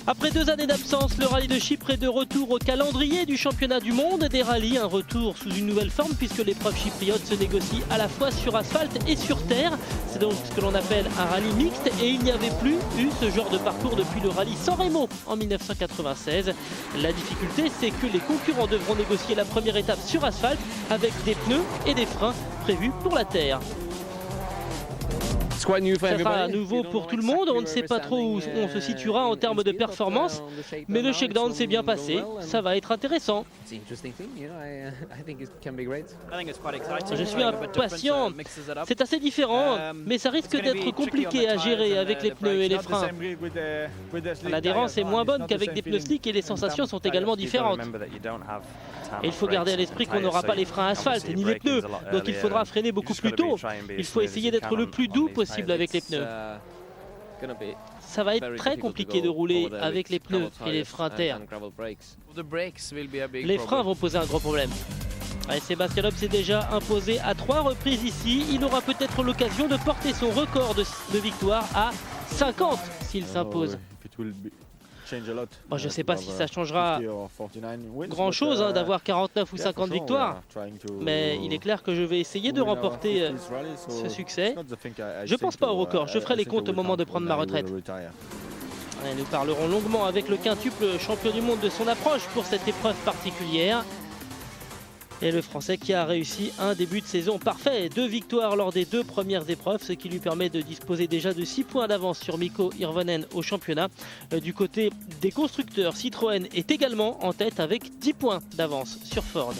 Après 2 années d'absence, le rallye de Chypre est de retour au calendrier du championnat du monde des rallyes. Un retour sous une nouvelle forme puisque l'épreuve chypriote se négocie à la fois sur asphalte et sur terre. C'est donc ce que l'on appelle un rallye mixte et il n'y avait plus eu ce genre de parcours depuis le rallye San Remo en 1996. La difficulté, c'est que les concurrents devront négocier la première étape sur asphalte avec des pneus et des freins prévus pour la terre. Ça sera nouveau pour tout le monde, on ne sait pas trop où on se situera en termes de performance, mais le shakedown s'est bien passé, ça va être intéressant. Je suis impatient, c'est assez différent, mais ça risque d'être compliqué à gérer avec les pneus et les freins. L'adhérence est moins bonne qu'avec des pneus slick et les sensations sont également différentes. Et il faut garder à l'esprit qu'on n'aura pas les freins asphalte ni les pneus, donc il faudra freiner beaucoup plus tôt. Il faut essayer d'être le plus doux possible avec les pneus. Ça va être très compliqué de rouler avec les pneus et les freins terre. Les freins vont poser un gros problème. Allez, Sébastien Loeb s'est déjà imposé à 3 reprises ici. Il aura peut-être l'occasion de porter son record de victoire à 50 s'il s'impose. Bon, je ne sais pas si ça changera grand chose d'avoir 49 ou 50 victoires, mais il est clair que je vais essayer de remporter ce succès. Je ne pense pas au record, je ferai les comptes au moment de prendre ma retraite. Et nous parlerons longuement avec le quintuple champion du monde de son approche pour cette épreuve particulière. Et le Français qui a réussi un début de saison parfait. 2 victoires lors des 2 premières épreuves, ce qui lui permet de disposer déjà de 6 points d'avance sur Mikko Hirvonen au championnat. Du côté des constructeurs, Citroën est également en tête avec 10 points d'avance sur Ford.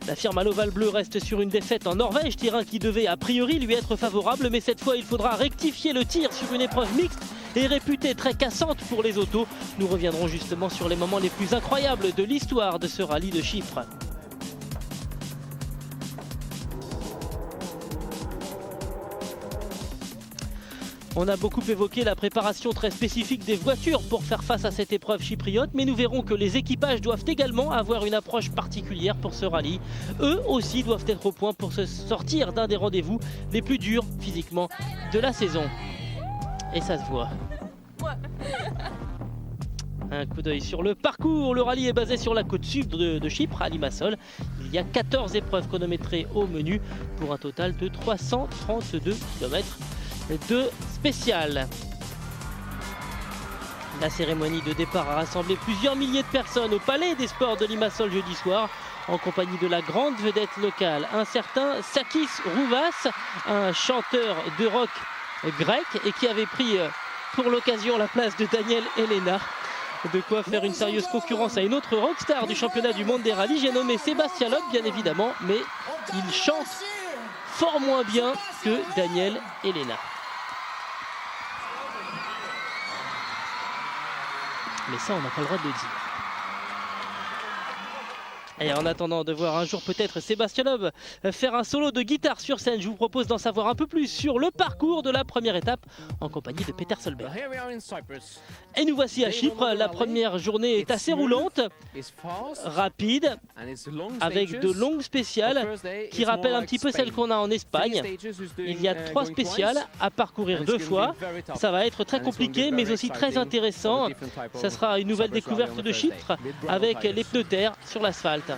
La firme à l'Oval Bleu reste sur une défaite en Norvège, terrain qui devait a priori lui être favorable, mais cette fois il faudra rectifier le tir sur une épreuve mixte et réputée très cassante pour les autos. Nous reviendrons justement sur les moments les plus incroyables de l'histoire de ce rallye de Chypre. On a beaucoup évoqué la préparation très spécifique des voitures pour faire face à cette épreuve chypriote, mais nous verrons que les équipages doivent également avoir une approche particulière pour ce rallye. Eux aussi doivent être au point pour se sortir d'un des rendez-vous les plus durs physiquement de la saison. Et ça se voit. Un coup d'œil sur le parcours. Le rallye est basé sur la côte sud de Chypre, à Limassol. Il y a 14 épreuves chronométrées au menu pour un total de 332 km de spécial. La cérémonie de départ a rassemblé plusieurs milliers de personnes au Palais des Sports de Limassol jeudi soir en compagnie de la grande vedette locale, un certain Sakis Rouvas, un chanteur de rock grec et qui avait pris pour l'occasion la place de Daniel Elena. De quoi faire une sérieuse concurrence à une autre rockstar du championnat du monde des rallyes. J'ai nommé Sébastien Loeb bien évidemment, mais il chante fort moins bien que Daniel Elena. Mais ça, on n'a pas le droit de le dire. Et en attendant de voir un jour peut-être Sébastien Loeb faire un solo de guitare sur scène, je vous propose d'en savoir un peu plus sur le parcours de la première étape en compagnie de Peter Solberg. Et nous voici à Chypre. La première journée est assez roulante, rapide, avec de longues spéciales qui rappellent un petit peu celles qu'on a en Espagne. Il y a 3 spéciales à parcourir 2 fois. Ça va être très compliqué mais aussi très intéressant. Ça sera une nouvelle découverte de Chypre avec les pneus terre sur l'asphalte.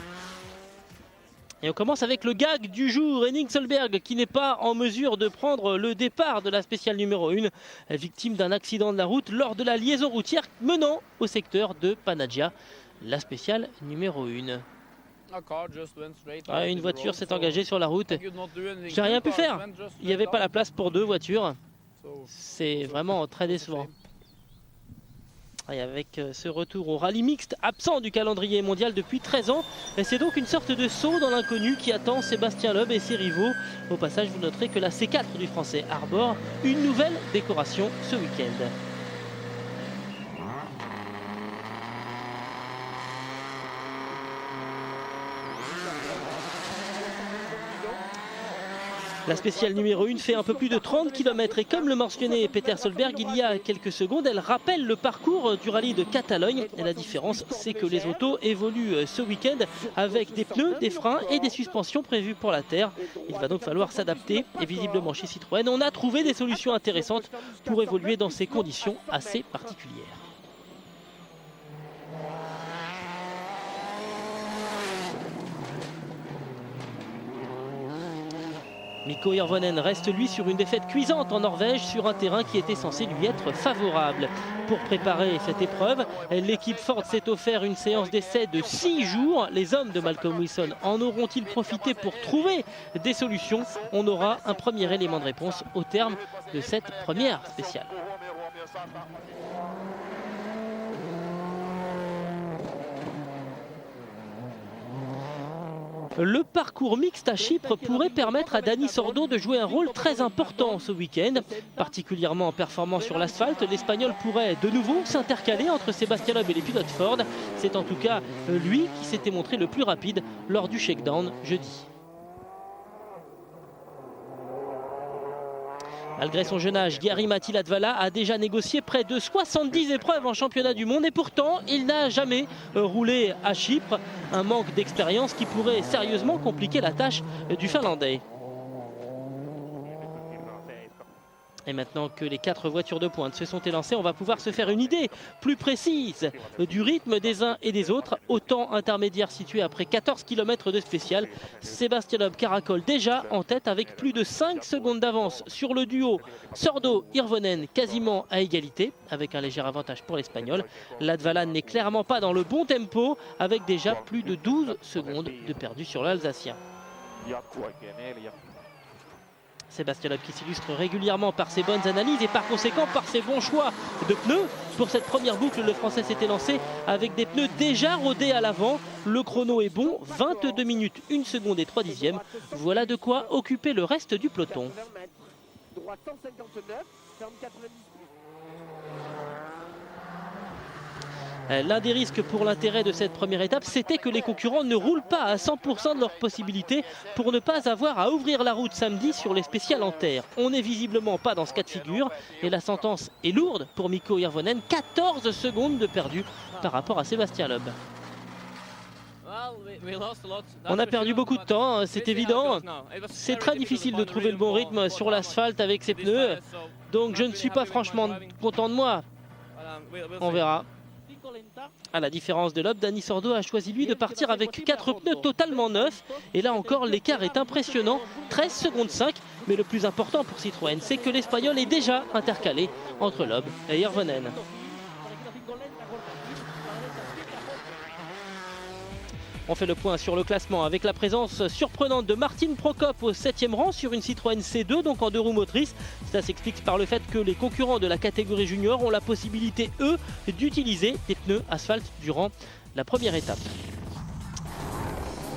Et on commence avec le gag du jour, Henning Solberg qui n'est pas en mesure de prendre le départ de la spéciale numéro 1, victime d'un accident de la route lors de la liaison routière menant au secteur de Panagia, la spéciale numéro 1. Une voiture s'est engagée sur la route, j'ai rien pu faire, il n'y avait pas la place pour 2 voitures, c'est vraiment très décevant. Et avec ce retour au rallye mixte, absent du calendrier mondial depuis 13 ans, c'est donc une sorte de saut dans l'inconnu qui attend Sébastien Loeb et ses rivaux. Au passage, vous noterez que la C4 du Français arbore une nouvelle décoration ce week-end. La spéciale numéro 1 fait un peu plus de 30 km et comme le mentionnait Peter Solberg il y a quelques secondes, elle rappelle le parcours du rallye de Catalogne. Et la différence, c'est que les autos évoluent ce week-end avec des pneus, des freins et des suspensions prévues pour la terre. Il va donc falloir s'adapter et visiblement chez Citroën, on a trouvé des solutions intéressantes pour évoluer dans ces conditions assez particulières. Mikko Hirvonen reste lui sur une défaite cuisante en Norvège sur un terrain qui était censé lui être favorable. Pour préparer cette épreuve, l'équipe Ford s'est offert une séance d'essai de 6 jours. Les hommes de Malcolm Wilson en auront-ils profité pour trouver des solutions? On aura un premier élément de réponse au terme de cette première spéciale. Le parcours mixte à Chypre pourrait permettre à Dani Sordo de jouer un rôle très important ce week-end. Particulièrement performant sur l'asphalte, l'Espagnol pourrait de nouveau s'intercaler entre Sébastien Loeb et les pilotes Ford. C'est en tout cas lui qui s'était montré le plus rapide lors du shakedown jeudi. Malgré son jeune âge, Jari-Matti Latvala a déjà négocié près de 70 épreuves en championnat du monde et pourtant il n'a jamais roulé à Chypre. Un manque d'expérience qui pourrait sérieusement compliquer la tâche du Finlandais. Et maintenant que les 4 voitures de pointe se sont élancées, on va pouvoir se faire une idée plus précise du rythme des uns et des autres. Au temps intermédiaire situé après 14 km de spécial, Sébastien Loeb caracole déjà en tête avec plus de 5 secondes d'avance sur le duo Sordo-Hirvonen, quasiment à égalité, avec un léger avantage pour l'Espagnol. Latvala n'est clairement pas dans le bon tempo, avec déjà plus de 12 secondes de perdu sur l'Alsacien. Sébastien Loeb qui s'illustre régulièrement par ses bonnes analyses et par conséquent par ses bons choix de pneus. Pour cette première boucle, le Français s'était lancé avec des pneus déjà rodés à l'avant. Le chrono est bon, 22 minutes, 1 seconde et 3 dixièmes. Voilà de quoi occuper le reste du peloton. L'un des risques pour l'intérêt de cette première étape, c'était que les concurrents ne roulent pas à 100% de leurs possibilités pour ne pas avoir à ouvrir la route samedi sur les spéciales en terre. On n'est visiblement pas dans ce cas de figure et la sentence est lourde pour Mikko Hirvonen, 14 secondes de perdu par rapport à Sébastien Loeb. On a perdu beaucoup de temps, c'est évident. C'est très difficile de trouver le bon rythme sur l'asphalte avec ces pneus, donc je ne suis pas franchement content de moi. On verra. À la différence de Loeb, Dani Sordo a choisi lui de partir avec 4 pneus totalement neufs. Et là encore, l'écart est impressionnant, 13 secondes 5. Mais le plus important pour Citroën, c'est que l'Espagnol est déjà intercalé entre Loeb et Hirvonen. On fait le point sur le classement avec la présence surprenante de Martin Prokop au 7e rang sur une Citroën C2, donc en 2 roues motrices. Ça s'explique par le fait que les concurrents de la catégorie junior ont la possibilité, eux, d'utiliser des pneus asphalte durant la première étape.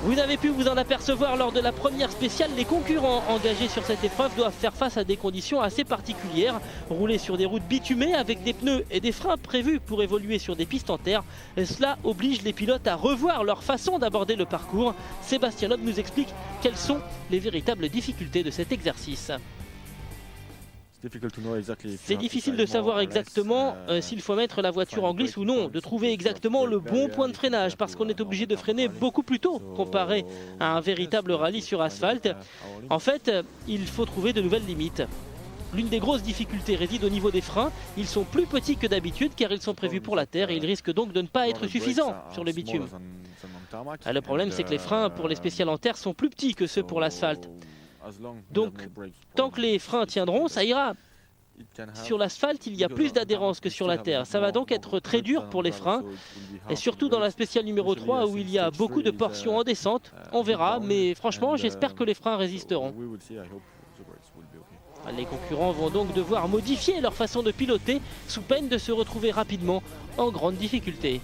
Vous avez pu vous en apercevoir lors de la première spéciale, les concurrents engagés sur cette épreuve doivent faire face à des conditions assez particulières. Rouler sur des routes bitumées avec des pneus et des freins prévus pour évoluer sur des pistes en terre. Cela oblige les pilotes à revoir leur façon d'aborder le parcours. Sébastien Loeb nous explique quelles sont les véritables difficultés de cet exercice. C'est difficile de savoir exactement s'il faut mettre la voiture en glisse ou non, de trouver exactement le bon point de freinage parce qu'on est obligé de freiner beaucoup plus tôt comparé à un véritable rallye sur asphalte. En fait, il faut trouver de nouvelles limites. L'une des grosses difficultés réside au niveau des freins. Ils sont plus petits que d'habitude car ils sont prévus pour la terre et ils risquent donc de ne pas être suffisants sur le bitume. Le problème, c'est que les freins pour les spéciales en terre sont plus petits que ceux pour l'asphalte. Donc, tant que les freins tiendront, ça ira. Sur l'asphalte, il y a plus d'adhérence que sur la terre. Ça va donc être très dur pour les freins. Et surtout dans la spéciale numéro 3 où il y a beaucoup de portions en descente. On verra, mais franchement, j'espère que les freins résisteront. Les concurrents vont donc devoir modifier leur façon de piloter sous peine de se retrouver rapidement en grande difficulté.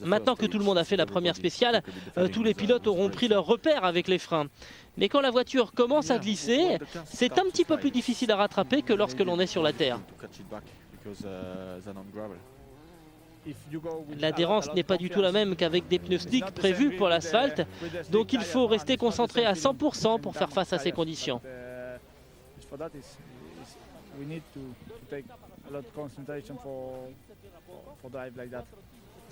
Maintenant que tout le monde a fait la première spéciale, tous les pilotes auront pris leur repère avec les freins. Mais quand la voiture commence à glisser, c'est un petit peu plus difficile à rattraper que lorsque l'on est sur la terre. L'adhérence n'est pas du tout la même qu'avec des pneus slick prévus pour l'asphalte. Donc il faut rester concentré à 100% pour faire face à ces conditions.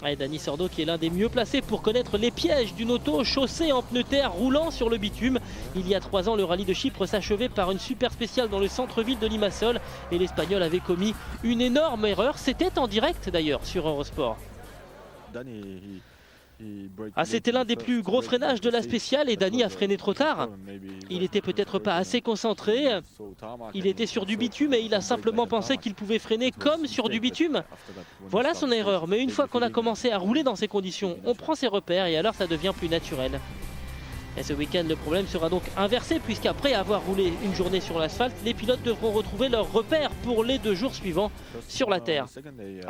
Et Dani Sordo qui est l'un des mieux placés pour connaître les pièges d'une auto chaussée en pneus terre roulant sur le bitume. Il y a 3 ans, le rallye de Chypre s'achevait par une super spéciale dans le centre-ville de Limassol et l'Espagnol avait commis une énorme erreur. C'était en direct d'ailleurs sur Eurosport. C'était l'un des plus gros freinages de la spéciale et Dani a freiné trop tard. Il n'était peut-être pas assez concentré. Il était sur du bitume et il a simplement pensé qu'il pouvait freiner comme sur du bitume. Voilà son erreur, mais une fois qu'on a commencé à rouler dans ces conditions, on prend ses repères et alors ça devient plus naturel. Et ce week-end, le problème sera donc inversé puisqu'après avoir roulé une journée sur l'asphalte, les pilotes devront retrouver leurs repères pour les 2 jours suivants sur la terre.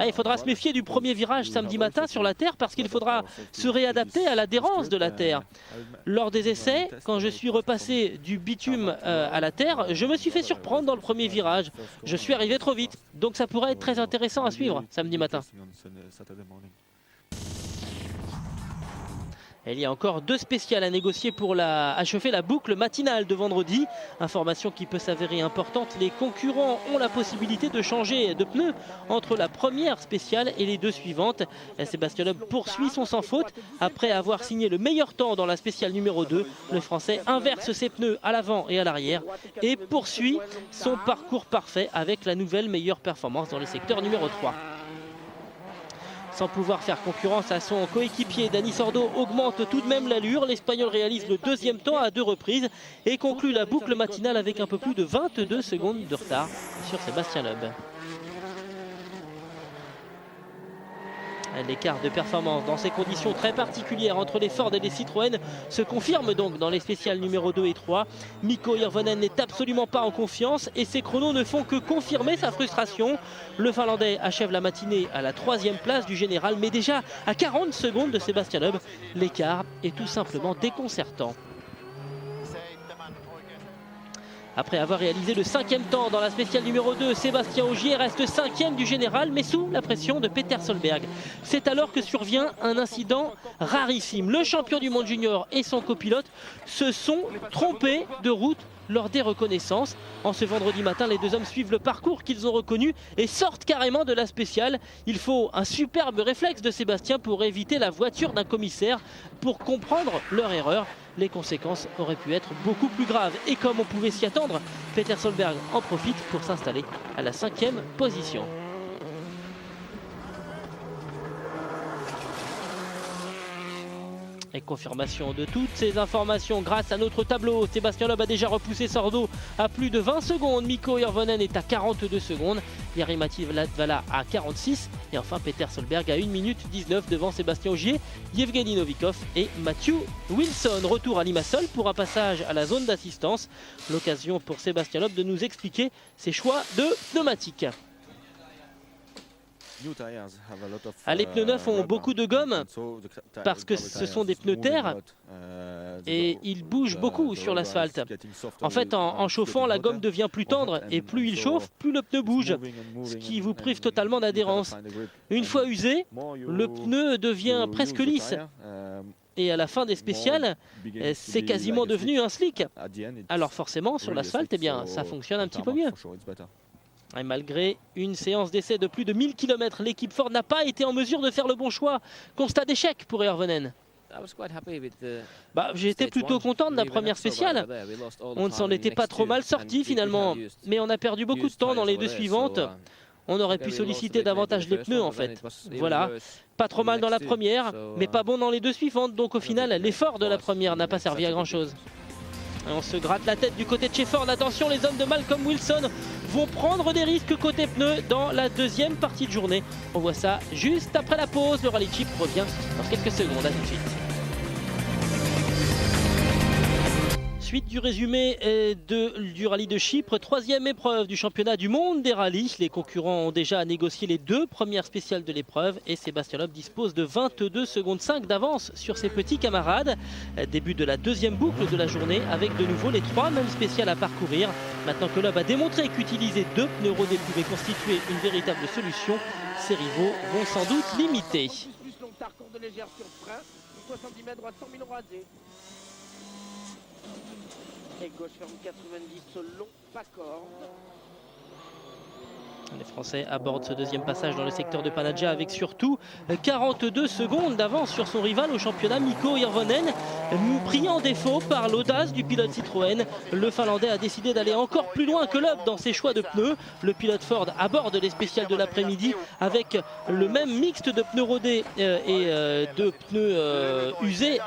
Il faudra se méfier du premier virage samedi matin sur la terre parce qu'il faudra se réadapter à l'adhérence de la terre. Lors des essais, quand je suis repassé du bitume à la terre, je me suis fait surprendre dans le premier virage. Je suis arrivé trop vite, donc ça pourrait être très intéressant à suivre samedi matin. Il y a encore 2 spéciales à négocier pour achever la boucle matinale de vendredi. Information qui peut s'avérer importante, les concurrents ont la possibilité de changer de pneus entre la première spéciale et les 2 suivantes. Sébastien Loeb poursuit son sans faute. Après avoir signé le meilleur temps dans la spéciale numéro 2, le Français inverse ses pneus à l'avant et à l'arrière et poursuit son parcours parfait avec la nouvelle meilleure performance dans le secteur numéro 3. Sans pouvoir faire concurrence à son coéquipier, Dani Sordo augmente tout de même l'allure. L'Espagnol réalise le 2e temps à 2 reprises et conclut la boucle matinale avec un peu plus de 22 secondes de retard sur Sébastien Loeb. L'écart de performance dans ces conditions très particulières entre les Ford et les Citroën se confirme donc dans les spéciales numéro 2 et 3. Mikko Hirvonen n'est absolument pas en confiance et ses chronos ne font que confirmer sa frustration. Le Finlandais achève la matinée à la 3e place du général, mais déjà à 40 secondes de Sébastien Loeb. L'écart est tout simplement déconcertant. Après avoir réalisé le 5e temps dans la spéciale numéro 2, Sébastien Ogier reste 5e du général, mais sous la pression de Peter Solberg. C'est alors que survient un incident rarissime. Le champion du monde junior et son copilote se sont trompés de route lors des reconnaissances. En ce vendredi matin, les 2 hommes suivent le parcours qu'ils ont reconnu et sortent carrément de la spéciale. Il faut un superbe réflexe de Sébastien pour éviter la voiture d'un commissaire, pour comprendre leur erreur. Les conséquences auraient pu être beaucoup plus graves. Et comme on pouvait s'y attendre, Peter Solberg en profite pour s'installer à la 5e position. Et confirmation de toutes ces informations grâce à notre tableau. Sébastien Loeb a déjà repoussé Sordo à plus de 20 secondes. Mikko Hirvonen est à 42 secondes. Jari-Matti Latvala à 46. Et enfin Peter Solberg à 1 minute 19 devant Sébastien Ogier, Yevgeny Novikov et Matthew Wilson. Retour à Limassol pour un passage à la zone d'assistance. L'occasion pour Sébastien Loeb de nous expliquer ses choix de pneumatiques. Les pneus neufs ont beaucoup de gomme parce que ce sont des pneus terre et ils bougent beaucoup sur l'asphalte. En fait, en chauffant, la gomme devient plus tendre et plus il chauffe, plus le pneu bouge, ce qui vous prive totalement d'adhérence. Une fois usé, le pneu devient presque lisse. Et à la fin des spéciales, c'est quasiment devenu un slick. Alors forcément, sur l'asphalte, eh bien, ça fonctionne un petit peu mieux. Et malgré une séance d'essai de plus de 1000 km, l'équipe Ford n'a pas été en mesure de faire le bon choix. Constat d'échec pour Hirvonen. J'ai été plutôt content de la première spéciale. On ne s'en était pas trop mal sorti finalement, mais on a perdu beaucoup de temps dans les 2 suivantes. On aurait pu solliciter davantage les pneus en fait. Voilà, pas trop mal dans la première, mais pas bon dans les 2 suivantes. Donc au final, l'effort de la première n'a pas servi à grand chose. Et on se gratte la tête du côté de chez Ford. Attention, les hommes de Malcolm Wilson vont prendre des risques côté pneus dans la 2e partie de journée. On voit ça juste après la pause. Le rallye Chypre revient dans quelques secondes. À tout de suite. Suite du résumé du rallye de Chypre, 3e épreuve du championnat du monde des rallyes. Les concurrents ont déjà négocié les 2 premières spéciales de l'épreuve et Sébastien Loeb dispose de 22 secondes 5 d'avance sur ses petits camarades. Début de la 2e boucle de la journée avec de nouveau les 3 mêmes spéciales à parcourir. Maintenant que Loeb a démontré qu'utiliser 2 pneus rodés pouvait constituer une véritable solution, ses rivaux vont sans doute l'imiter. 70 mètres droite, 100 000 rasés. Et gauche ferme 90, long, pas corde. Les Français abordent ce deuxième passage dans le secteur de Panaja avec surtout 42 secondes d'avance sur son rival au championnat, Mikko Hirvonen. Pris en défaut par l'audace du pilote Citroën, le Finlandais a décidé d'aller encore plus loin que Loeb dans ses choix de pneus. Le pilote Ford aborde les spéciales de l'après-midi avec le même mixte de pneus rodés et de pneus usés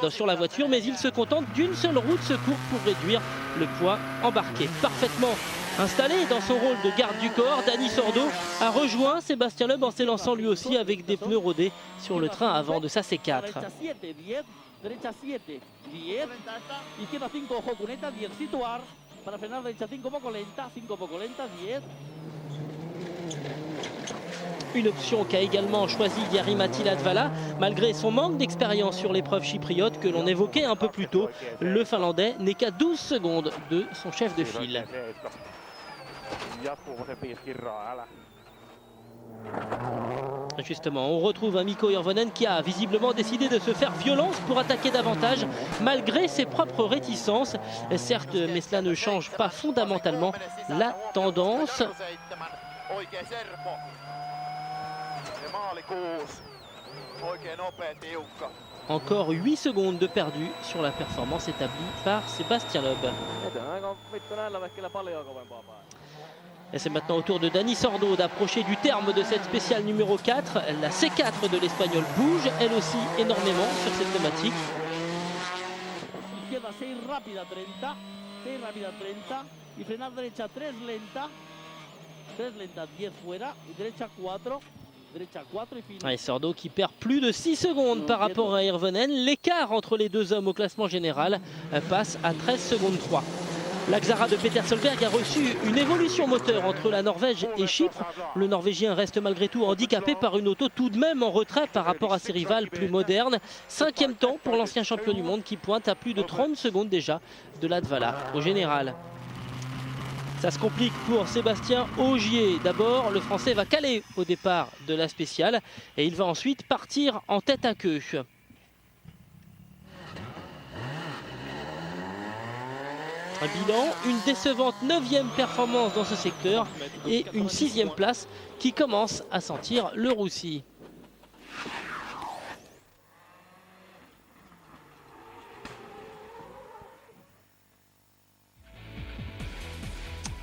sur la voiture, mais il se contente d'une seule roue de secours pour réduire le poids embarqué. Parfaitement installé dans son rôle de garde du corps, Dani Sordo a rejoint Sébastien Loeb en s'élançant lui aussi avec des pneus rodés sur le train avant de sa C4. Une option qu'a également choisi Jari-Matti Latvala. Malgré son manque d'expérience sur l'épreuve chypriote que l'on évoquait un peu plus tôt, le Finlandais n'est qu'à 12 secondes de son chef de file. Justement, on retrouve un Mikko Hirvonen qui a visiblement décidé de se faire violence pour attaquer davantage malgré ses propres réticences. Certes, mais cela ne change pas fondamentalement la tendance. Encore 8 secondes de perdu sur la performance établie par Sébastien Loeb. Et c'est maintenant au tour de Dani Sordo d'approcher du terme de cette spéciale numéro 4. La C4 de l'Espagnol bouge, elle aussi, énormément sur cette thématique. Et Sordo qui perd plus de 6 secondes par rapport à Hirvonen. L'écart entre les deux hommes au classement général passe à 13 secondes 3. L'Axara de Peter Solberg a reçu une évolution moteur entre la Norvège et Chypre. Le Norvégien reste malgré tout handicapé par une auto tout de même en retrait par rapport à ses rivales plus modernes. 5e temps pour l'ancien champion du monde qui pointe à plus de 30 secondes déjà de Latvala au général. Ça se complique pour Sébastien Ogier. D'abord, le Français va caler au départ de la spéciale et il va ensuite partir en tête à queue. Un bilan, une décevante 9e performance dans ce secteur et une 6e place qui commence à sentir le roussi.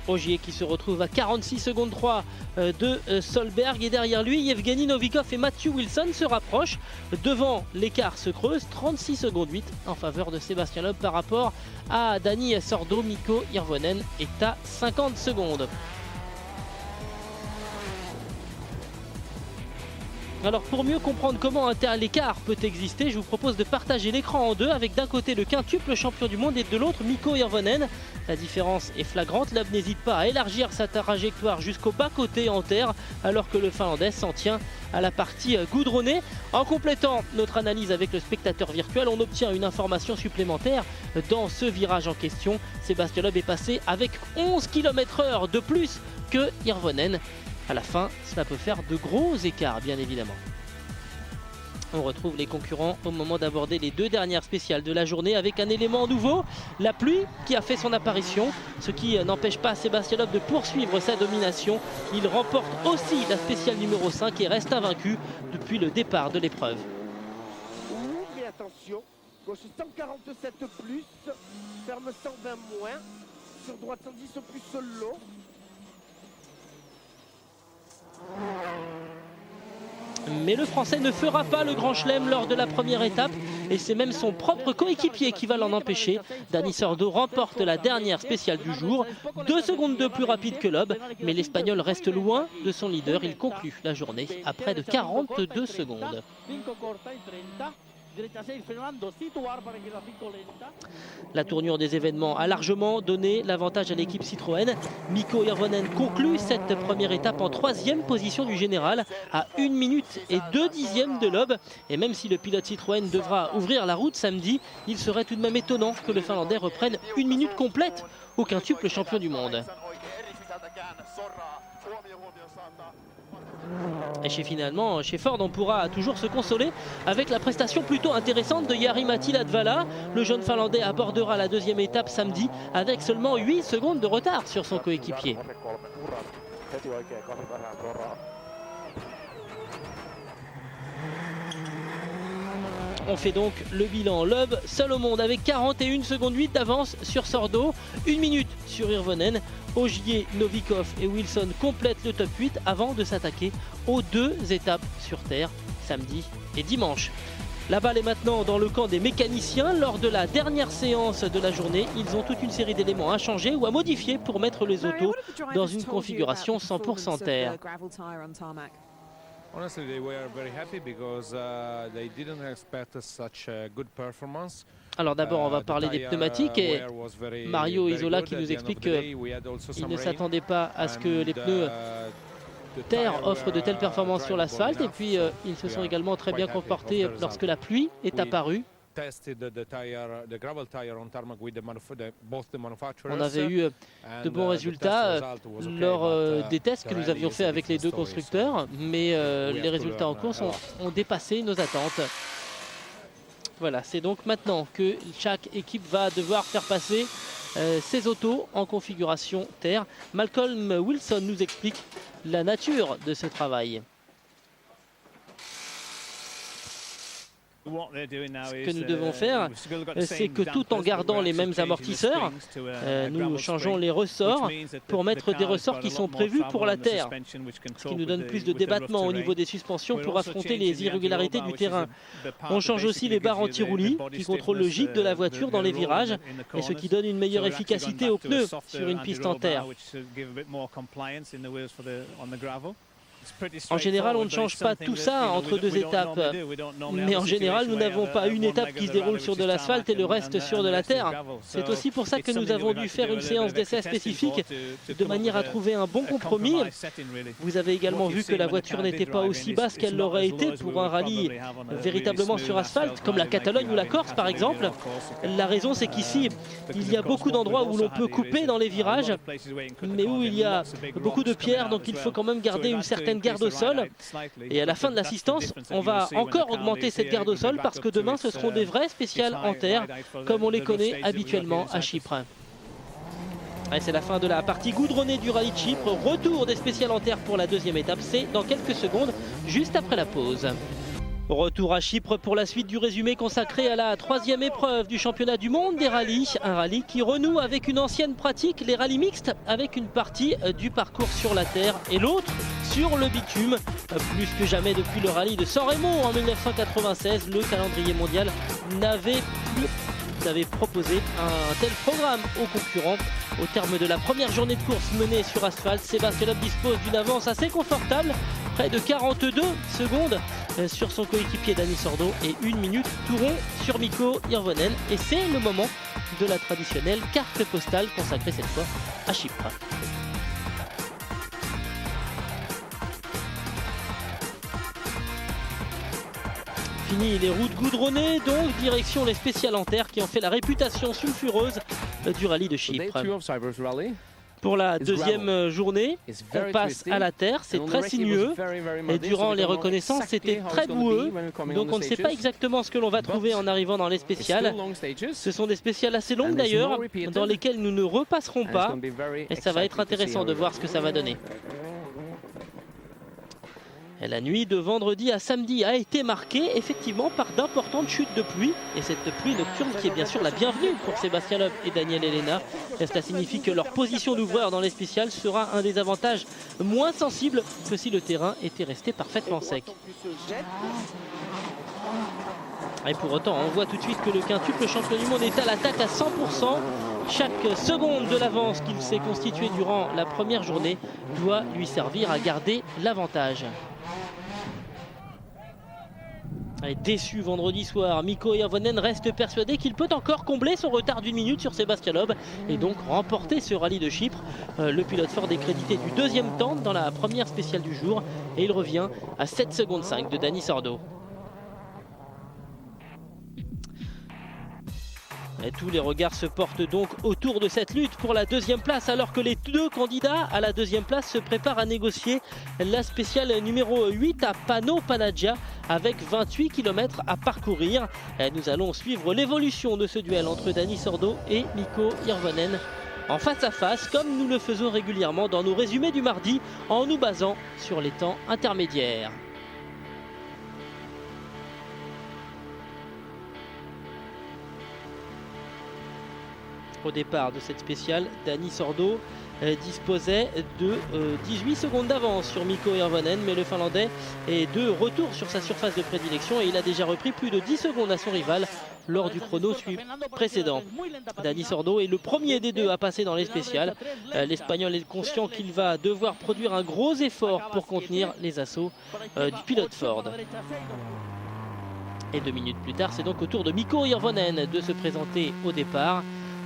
Ogier qui se retrouve à 46 secondes 3 de Solberg et derrière lui Yevgeny Novikov et Matthew Wilson se rapprochent. Devant, l'écart se creuse, 36 secondes 8 en faveur de Sébastien Loeb par rapport à Dani Sordo. Mikko Hirvonen est à 50 secondes. Alors pour mieux comprendre comment un tel écart peut exister, je vous propose de partager l'écran en deux avec d'un côté le quintuple champion du monde et de l'autre Mikko Hirvonen. La différence est flagrante, Loeb n'hésite pas à élargir sa trajectoire jusqu'au bas-côté en terre alors que le Finlandais s'en tient à la partie goudronnée. En complétant notre analyse avec le spectateur virtuel, on obtient une information supplémentaire dans ce virage en question. Sébastien Loeb est passé avec 11 km/h de plus que Hirvonen. À la fin, cela peut faire de gros écarts, bien évidemment. On retrouve les concurrents au moment d'aborder les deux dernières spéciales de la journée avec un élément nouveau, la pluie qui a fait son apparition, ce qui n'empêche pas Sébastien Loeb de poursuivre sa domination. Il remporte aussi la spéciale numéro 5 et reste invaincu depuis le départ de l'épreuve. Mais attention, gauche 147 plus, ferme 120 moins, sur droite 110 plus solo. Mais le Français ne fera pas le grand chelem lors de la première étape et c'est même son propre coéquipier qui va l'en empêcher. Dani Sordo remporte la dernière spéciale du jour, 2 secondes de plus rapide que Loeb, mais l'Espagnol reste loin de son leader. Il conclut la journée à près de 42 secondes. La tournure des événements a largement donné l'avantage à l'équipe Citroën. Mikko Hirvonen conclut cette première étape en 3e position du général à 1 minute et 2 dixièmes de Loeb. Et même si le pilote Citroën devra ouvrir la route samedi, il serait tout de même étonnant que le Finlandais reprenne 1 minute complète au quintuple champion du monde. Et chez Ford, on pourra toujours se consoler avec la prestation plutôt intéressante de Jari-Matti Latvala. Le jeune Finlandais abordera la deuxième étape samedi avec seulement 8 secondes de retard sur son coéquipier. On fait donc le bilan. Loeb, seul au monde avec 41 secondes 8 d'avance sur Sordo, 1 minute sur Hirvonen. Ogier, Novikov et Wilson complètent le top 8 avant de s'attaquer aux 2 étapes sur terre, samedi et dimanche. La balle est maintenant dans le camp des mécaniciens. Lors de la dernière séance de la journée, ils ont toute une série d'éléments à changer ou à modifier pour mettre les autos dans une configuration 100% terre. Honestly, they were very happy because they didn't expect such a good performance. Alors d'abord, on va parler des pneumatiques et Mario Isola qui nous explique qu'il ne s'attendait pas à ce que les pneus terre offrent de telles performances sur l'asphalte. Et puis, ils se sont également très bien comportés lorsque la pluie est apparue. On avait eu de bons résultats lors des tests que nous avions fait avec les 2 constructeurs, mais les résultats en course ont dépassé nos attentes. Voilà, c'est donc maintenant que chaque équipe va devoir faire passer ses autos en configuration terre. Malcolm Wilson nous explique la nature de ce travail. Ce que nous devons faire, c'est que tout en gardant les mêmes amortisseurs, nous changeons les ressorts pour mettre des ressorts qui sont prévus pour la terre, ce qui nous donne plus de débattement au niveau des suspensions pour affronter les irrégularités du terrain. On change aussi les barres anti-roulis qui contrôlent le gîte de la voiture dans les virages et ce qui donne une meilleure efficacité aux pneus sur une piste en terre. En général, on ne change pas tout ça entre 2 étapes, mais en général, nous n'avons pas une étape qui se déroule sur de l'asphalte et le reste sur de la terre. C'est aussi pour ça que nous avons dû faire une séance d'essai spécifique de manière à trouver un bon compromis. Vous avez également vu que la voiture n'était pas aussi basse qu'elle l'aurait été pour un rallye véritablement sur asphalte, comme la Catalogne ou la Corse par exemple. La raison, c'est qu'ici, il y a beaucoup d'endroits où l'on peut couper dans les virages, mais où il y a beaucoup de pierres, donc il faut quand même garder une certaine garde au sol. Et à la fin de l'assistance, on va encore augmenter cette garde au sol parce que demain ce seront des vrais spéciales en terre comme on les connaît habituellement à Chypre. C'est la fin de la partie goudronnée du rallye de Chypre. Retour des spéciales en terre pour la deuxième étape, c'est dans quelques secondes, juste après la pause. Retour à Chypre pour la suite du résumé consacré à la 3e épreuve du championnat du monde des rallyes. Un rallye qui renoue avec une ancienne pratique, les rallyes mixtes, avec une partie du parcours sur la terre et l'autre sur le bitume. Plus que jamais depuis le rallye de San Remo en 1996, le calendrier mondial n'avait proposé un tel programme aux concurrents. Au terme de la première journée de course menée sur asphalte, Sébastien Loeb dispose d'une avance assez confortable, près de 42 secondes sur son coéquipier Dani Sordo et 1 minute tout rond sur Mikko Hirvonen. Et c'est le moment de la traditionnelle carte postale consacrée cette fois à Chypre. Fini les routes goudronnées, donc direction les spéciales en terre qui ont fait la réputation sulfureuse du rallye de Chypre. Pour la deuxième journée, on passe à la terre, c'est très sinueux et durant les reconnaissances c'était très boueux, donc on ne sait pas exactement ce que l'on va trouver en arrivant dans les spéciales. Ce sont des spéciales assez longues d'ailleurs, dans lesquelles nous ne repasserons pas et ça va être intéressant de voir ce que ça va donner. La nuit de vendredi à samedi a été marquée effectivement par d'importantes chutes de pluie. Et cette pluie nocturne qui est bien sûr la bienvenue pour Sébastien Loeb et Daniel Elena. Cela signifie que leur position d'ouvreur dans les spéciales sera un des avantages moins sensibles que si le terrain était resté parfaitement sec. Et pour autant, on voit tout de suite que le quintuple champion du monde est à l'attaque à 100%. Chaque seconde de l'avance qu'il s'est constituée durant la première journée doit lui servir à garder l'avantage. Déçu vendredi soir, Mikko Hirvonen reste persuadé qu'il peut encore combler son retard d'1 minute sur Sébastien Loeb et donc remporter ce rallye de Chypre. Le pilote Ford est crédité du 2e temps dans la première spéciale du jour et il revient à 7 secondes 5 de Dani Sordo. Et tous les regards se portent donc autour de cette lutte pour la deuxième place, alors que les deux candidats à la deuxième place se préparent à négocier la spéciale numéro 8 à Pano Panagia avec 28 km à parcourir. Et nous allons suivre l'évolution de ce duel entre Dani Sordo et Mikko Hirvonen en face à face, comme nous le faisons régulièrement dans nos résumés du mardi, en nous basant sur les temps intermédiaires. Au départ de cette spéciale, Dani Sordo disposait de 18 secondes d'avance sur Mikko Hirvonen, mais le Finlandais est de retour sur sa surface de prédilection et il a déjà repris plus de 10 secondes à son rival lors du chrono précédent. Dani Sordo est le premier des deux à passer dans les spéciales. L'Espagnol est conscient qu'il va devoir produire un gros effort pour contenir les assauts du pilote Ford. Et 2 minutes plus tard, c'est donc au tour de Mikko Hirvonen de se présenter au départ.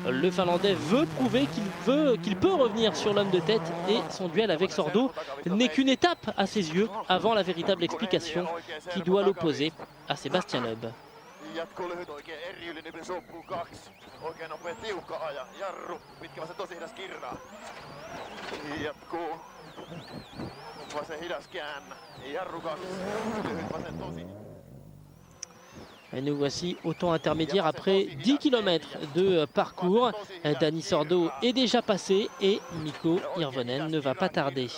Le Finlandais veut prouver qu'il peut revenir sur l'homme de tête et son duel avec Sordo n'est qu'une étape à ses yeux avant la véritable explication qui doit l'opposer à Sébastien Loeb. Et nous voici au temps intermédiaire après 10 km de parcours. Dani Sordo est déjà passé et Mikko Hirvonen ne va pas tarder.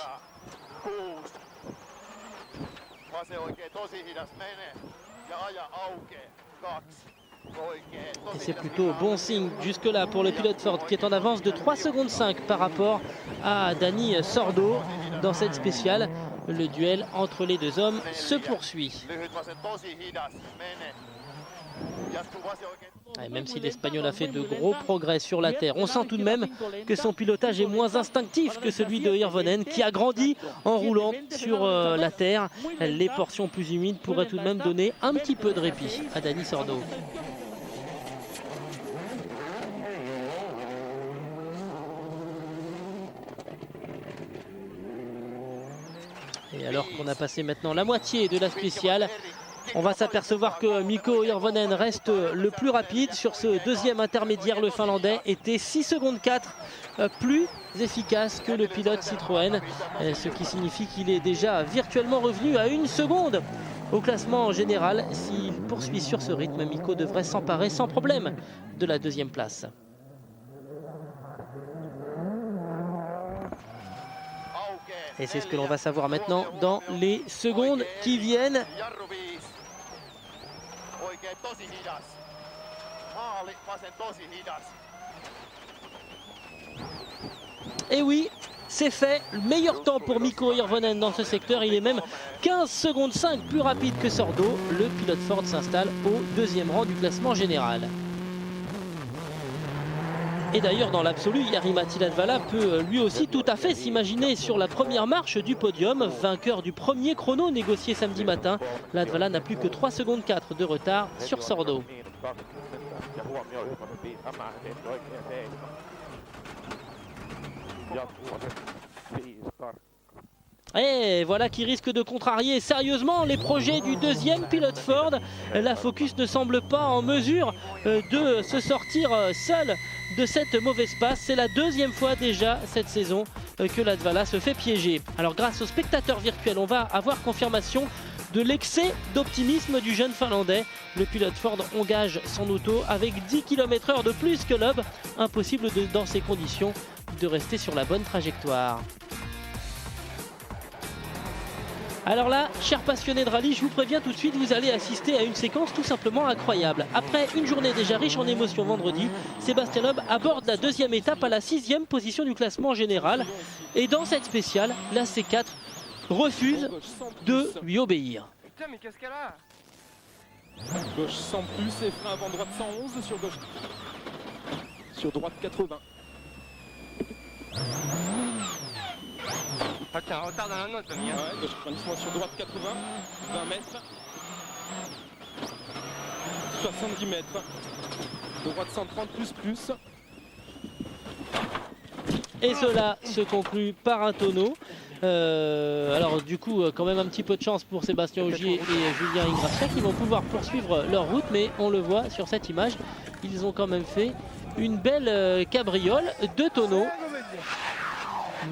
Et c'est plutôt bon signe jusque-là pour le pilote Ford qui est en avance de 3,5 secondes par rapport à Dani Sordo dans cette spéciale. Le duel entre les deux hommes se poursuit. Et même si l'Espagnol a fait de gros progrès sur la terre, on sent tout de même que son pilotage est moins instinctif que celui de Hirvonen qui a grandi en roulant sur la terre. Les portions plus humides pourraient tout de même donner un petit peu de répit à Dani Sordo. Et alors qu'on a passé maintenant la moitié de la spéciale, on va s'apercevoir que Mikko Hirvonen reste le plus rapide. Sur ce deuxième intermédiaire, le Finlandais était 6,4 secondes plus efficace que le pilote Citroën, ce qui signifie qu'il est déjà virtuellement revenu à 1 seconde au classement général. S'il poursuit sur ce rythme, Mikko devrait s'emparer sans problème de la deuxième place. Et c'est ce que l'on va savoir maintenant dans les secondes qui viennent. Et oui, c'est fait. Le meilleur temps pour Mikko Hirvonen dans ce secteur. Il est même 15,5 secondes plus rapide que Sordo. Le pilote Ford s'installe au deuxième rang du classement général. Et d'ailleurs, dans l'absolu, Jari-Matti Latvala peut lui aussi tout à fait s'imaginer sur la première marche du podium. Vainqueur du premier chrono négocié samedi matin, Latvala n'a plus que 3,4 secondes de retard sur Sordo. Et voilà qui risque de contrarier sérieusement les projets du deuxième pilote Ford. La Focus ne semble pas en mesure de se sortir seule de cette mauvaise passe. C'est la deuxième fois déjà cette saison que Latvala se fait piéger. Alors grâce aux spectateurs virtuels, on va avoir confirmation de l'excès d'optimisme du jeune Finlandais. Le pilote Ford engage son auto avec 10 km/h de plus que Loeb. Impossible dans ces conditions de rester sur la bonne trajectoire. Alors là, chers passionnés de rallye, je vous préviens tout de suite, vous allez assister à une séquence tout simplement incroyable. Après une journée déjà riche en émotions vendredi, Sébastien Loeb aborde la deuxième étape à la 6e position du classement général. Et dans cette spéciale, la C4 refuse de lui obéir. Putain, mais qu'est-ce qu'elle a? Gauche 100 plus et frein avant droite 111 sur gauche. Sur droite 80. Ah, t'as un retard dans la note, Tommy. Ouais, gauche doucement sur droite 80, 20 mètres. 70 mètres. Droite 130 plus. Et cela se conclut par un tonneau. Alors du coup, quand même un petit peu de chance pour Sébastien Ogier et Julien Ingrassia qui vont pouvoir poursuivre leur route, mais on le voit sur cette image, ils ont quand même fait une belle cabriole de tonneau.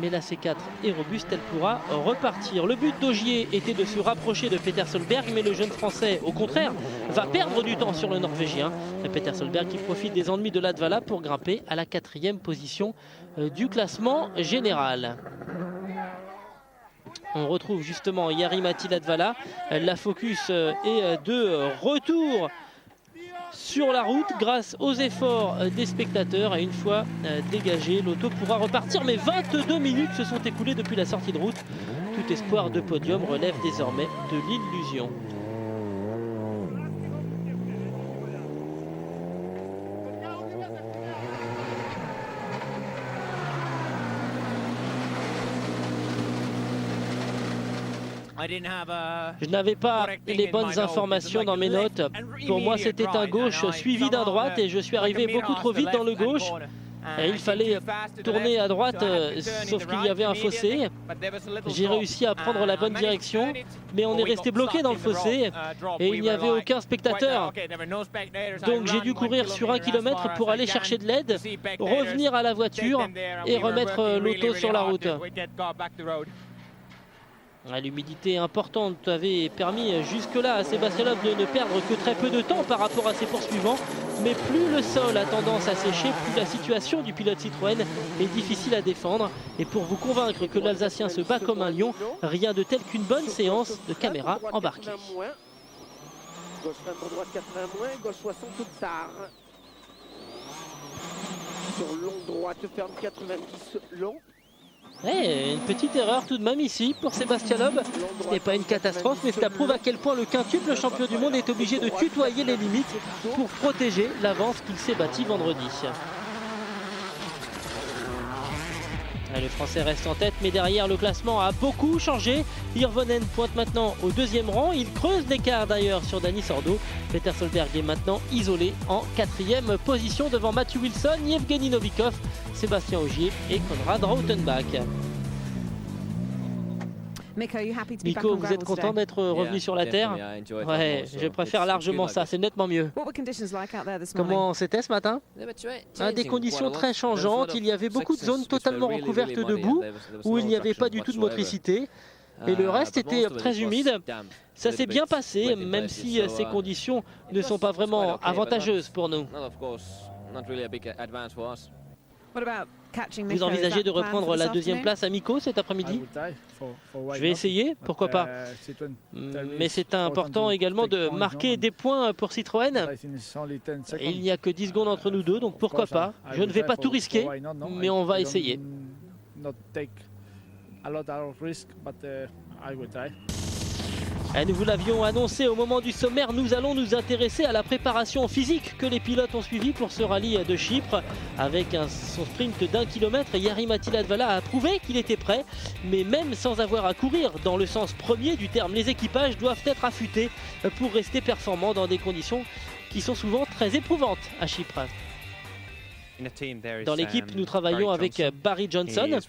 Mais la C4 est robuste, elle pourra repartir. Le but d'Ogier était de se rapprocher de Peter Solberg, mais le jeune français, au contraire, va perdre du temps sur le norvégien. Peter Solberg qui profite des ennuis de Latvala pour grimper à la 4e position du classement général. On retrouve justement Jari-Matti Latvala. La Focus est de retour sur la route grâce aux efforts des spectateurs, et une fois dégagé, l'auto pourra repartir, mais 22 minutes se sont écoulées depuis la sortie de route. Tout espoir de podium relève désormais de l'illusion. Je n'avais pas les bonnes informations dans mes notes. Pour moi, c'était un gauche suivi d'un droite et je suis arrivé beaucoup trop vite dans le gauche. Et il fallait tourner à droite, sauf qu'il y avait un fossé. J'ai réussi à prendre la bonne direction, mais on est resté bloqué dans le fossé et il n'y avait aucun spectateur. Donc j'ai dû courir sur 1 km pour aller chercher de l'aide, revenir à la voiture et remettre l'auto sur la route. L'humidité importante avait permis jusque-là à Sébastien Loeb de ne perdre que très peu de temps par rapport à ses poursuivants. Mais plus le sol a tendance à sécher, plus la situation du pilote Citroën est difficile à défendre. Et pour vous convaincre que l'Alsacien se bat comme un lion, rien de tel qu'une bonne séance de caméras embarquées. Gauche 20 droite 80 moins, gauche 60 tard. Sur long droite ferme 90 long. Une petite erreur tout de même ici pour Sébastien Loeb. Ce n'est pas une catastrophe, mais cela prouve à quel point le quintuple champion du monde est obligé de tutoyer les limites pour protéger l'avance qu'il s'est bâtie vendredi. Le Français reste en tête, mais derrière le classement a beaucoup changé. Hirvonen pointe maintenant au 2e rang. Il creuse l'écart d'ailleurs sur Dani Sordo. Peter Solberg est maintenant isolé en 4e position devant Matthew Wilson, Yevgeny Novikov, Sébastien Ogier et Konrad Rautenbach. Miko, vous êtes content d'être revenu sur la Terre? Ouais, je préfère largement ça, c'est nettement mieux. Comment c'était ce matin? Des conditions très changeantes, il y avait beaucoup de zones totalement recouvertes de boue, où il n'y avait pas du tout de motricité. Et le reste était très humide. Ça s'est bien passé, même si ces conditions ne sont pas vraiment avantageuses pour nous. Vous envisagez de reprendre la 2e place à Miko cet après-midi? Je vais essayer, pourquoi pas. Mais c'est important également de marquer des points pour Citroën. Il n'y a que 10 secondes entre nous deux, donc pourquoi pas. Je ne vais pas tout risquer, mais on va essayer. Nous vous l'avions annoncé au moment du sommaire, nous allons nous intéresser à la préparation physique que les pilotes ont suivi pour ce rallye de Chypre. Avec son sprint d'1 km, Jari-Matti Latvala a prouvé qu'il était prêt. Mais même sans avoir à courir dans le sens premier du terme, les équipages doivent être affûtés pour rester performants dans des conditions qui sont souvent très éprouvantes à Chypre. Dans l'équipe, nous travaillons avec Barry Johnson,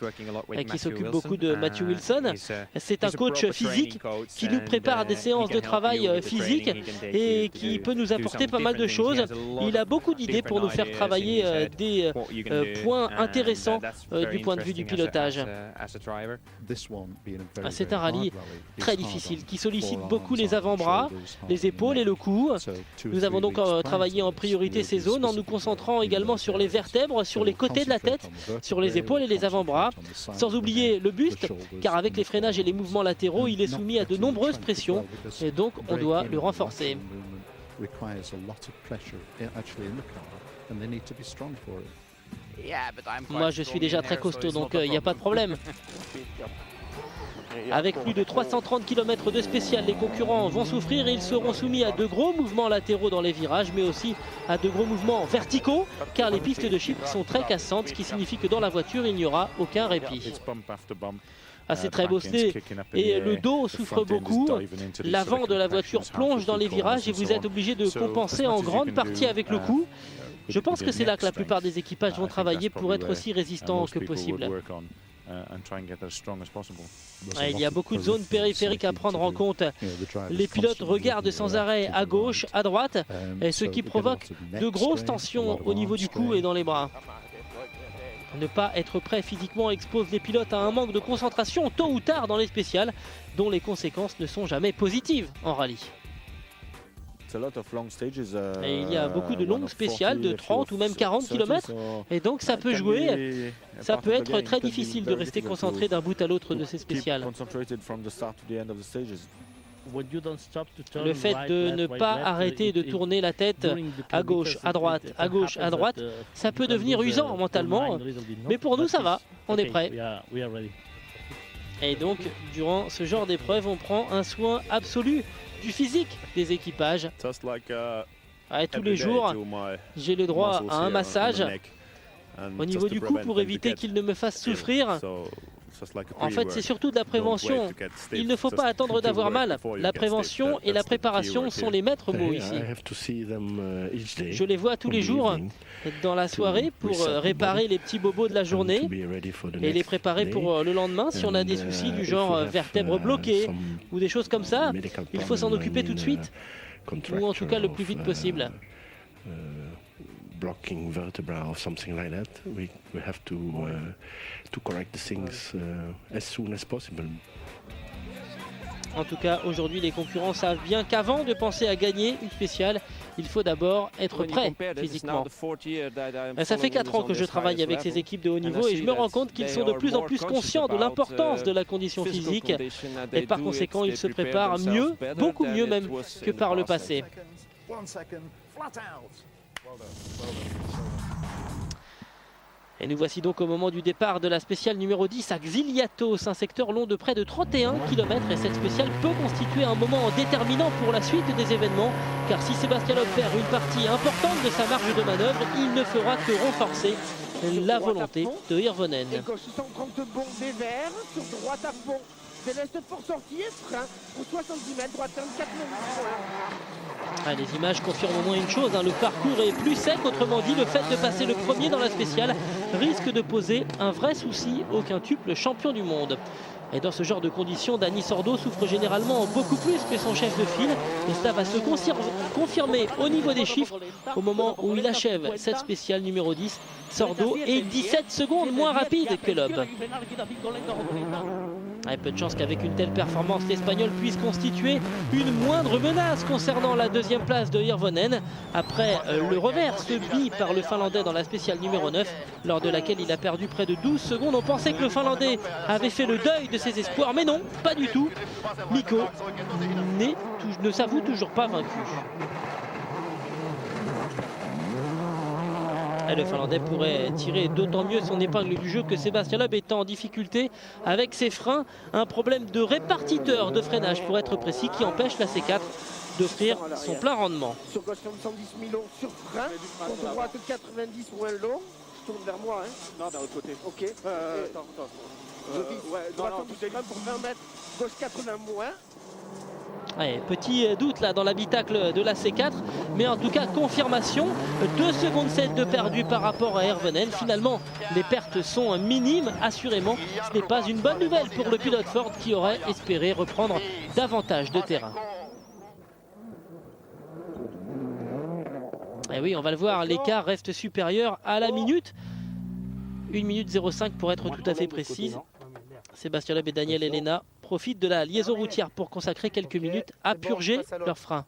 qui s'occupe beaucoup de Matthew Wilson. C'est un coach physique qui nous prépare des séances de travail physique et qui peut nous apporter pas mal de choses. Il a beaucoup d'idées pour nous faire travailler des points intéressants du point de vue du pilotage. C'est un rallye très difficile qui sollicite beaucoup les avant-bras, les épaules et le cou. Nous avons donc travaillé en priorité ces zones en nous concentrant également sur les vertèbres, sur les côtés de la tête, sur les épaules et les avant-bras, sans oublier le buste, car avec les freinages et les mouvements latéraux, il est soumis à de nombreuses pressions et donc on doit le renforcer. Moi je suis déjà très costaud, donc il n'y a pas de problème. Avec plus de 330 km de spécial, les concurrents vont souffrir et ils seront soumis à de gros mouvements latéraux dans les virages, mais aussi à de gros mouvements verticaux, car les pistes de Chypre sont très cassantes, ce qui signifie que dans la voiture, il n'y aura aucun répit. C'est très bossé et le dos souffre beaucoup. L'avant de la voiture plonge dans les virages et vous êtes obligé de compenser en grande partie avec le cou. Je pense que c'est là que la plupart des équipages vont travailler pour être aussi résistants que possible. Il y a beaucoup de zones périphériques à prendre en compte. Les pilotes regardent sans arrêt à gauche, à droite, ce qui provoque de grosses tensions au niveau du cou et dans les bras. Ne pas être prêt physiquement expose les pilotes à un manque de concentration tôt ou tard dans les spéciales, dont les conséquences ne sont jamais positives en rallye. Et il y a beaucoup de longues spéciales de 30 ou même 40 km, et donc ça peut jouer, ça peut être très difficile de rester concentré d'un bout à l'autre de ces spéciales. Le fait de ne pas arrêter de tourner la tête à gauche, à droite, ça peut devenir usant mentalement, mais pour nous ça va, on est prêt. Et donc, durant ce genre d'épreuve, on prend un soin absolu du physique des équipages. Tous les jours, j'ai le droit à un massage au niveau du cou pour éviter qu'il ne me fasse souffrir. En fait, c'est surtout de la prévention. Il ne faut pas attendre d'avoir mal. La prévention et la préparation sont les maîtres mots ici. Je les vois tous les jours dans la soirée pour réparer les petits bobos de la journée et les préparer pour le lendemain si on a des soucis du genre vertèbres bloquées ou des choses comme ça. Il faut s'en occuper tout de suite, ou en tout cas le plus vite possible. Blocking vertebra or something like that, we have to correct the things as soon as possible. En tout cas, aujourd'hui, les concurrents savent bien qu'avant de penser à gagner une spéciale, il faut d'abord être prêt physiquement. Ça fait 4 ans que je travaille avec ces équipes de haut niveau et je me rends compte qu'ils sont de plus en plus conscients de l'importance de la condition physique et par conséquent, ils se préparent mieux, beaucoup mieux même que par le passé. Et nous voici donc au moment du départ de la spéciale numéro 10 à Xiliatos, un secteur long de près de 31 km. Et cette spéciale peut constituer un moment déterminant pour la suite des événements, car si Sébastien Loeb perd une partie importante de sa marge de manœuvre, il ne fera que renforcer la volonté de Hirvonen. Gauche 130 bons des verts, sur droite à fond. Céleste pour sortir, frein pour 70 mètres, droite 4 minutes. Les images confirment au moins une chose, le parcours est plus sec, autrement dit le fait de passer le premier dans la spéciale risque de poser un vrai souci au quintuple champion du monde. Et dans ce genre de conditions, Dani Sordo souffre généralement beaucoup plus que son chef de file. Et cela va se confirmer au niveau des chiffres au moment où il achève cette spéciale numéro 10. Sordo est 17 secondes moins rapide que Loeb. Peu de chance qu'avec une telle performance, l'Espagnol puisse constituer une moindre menace concernant la deuxième place de Hirvonen. Après le revers subi par le Finlandais dans la spéciale numéro 9, lors de laquelle il a perdu près de 12 secondes. On pensait que le Finlandais avait fait le deuil de ses espoirs, mais non, pas du tout. Mikko ne s'avoue toujours pas vaincu. Et le Finlandais pourrait tirer d'autant mieux son épingle du jeu que Sébastien Loeb est en difficulté avec ses freins. Un problème de répartiteur de freinage pour être précis qui empêche la C4 d'offrir son plein rendement. Sur gauche 110 Milon sur frein, contre droite 90 moins long. Je tourne vers moi. Non, d'un autre côté. Ok. Attends. Droite 110 frein pour 20 mètres, gauche 80 moins. Petit doute là dans l'habitacle de la C4, mais en tout cas confirmation, 2 secondes 7 de perdu par rapport à Hirvonen. Finalement les pertes sont minimes, assurément ce n'est pas une bonne nouvelle pour le pilote Ford qui aurait espéré reprendre davantage de terrain. Et oui, on va le voir, l'écart reste supérieur à la minute, 1 minute 05 pour être tout à fait précise. Sébastien Loeb et Daniel Elena profitent de la liaison routière pour consacrer quelques minutes à purger leurs freins.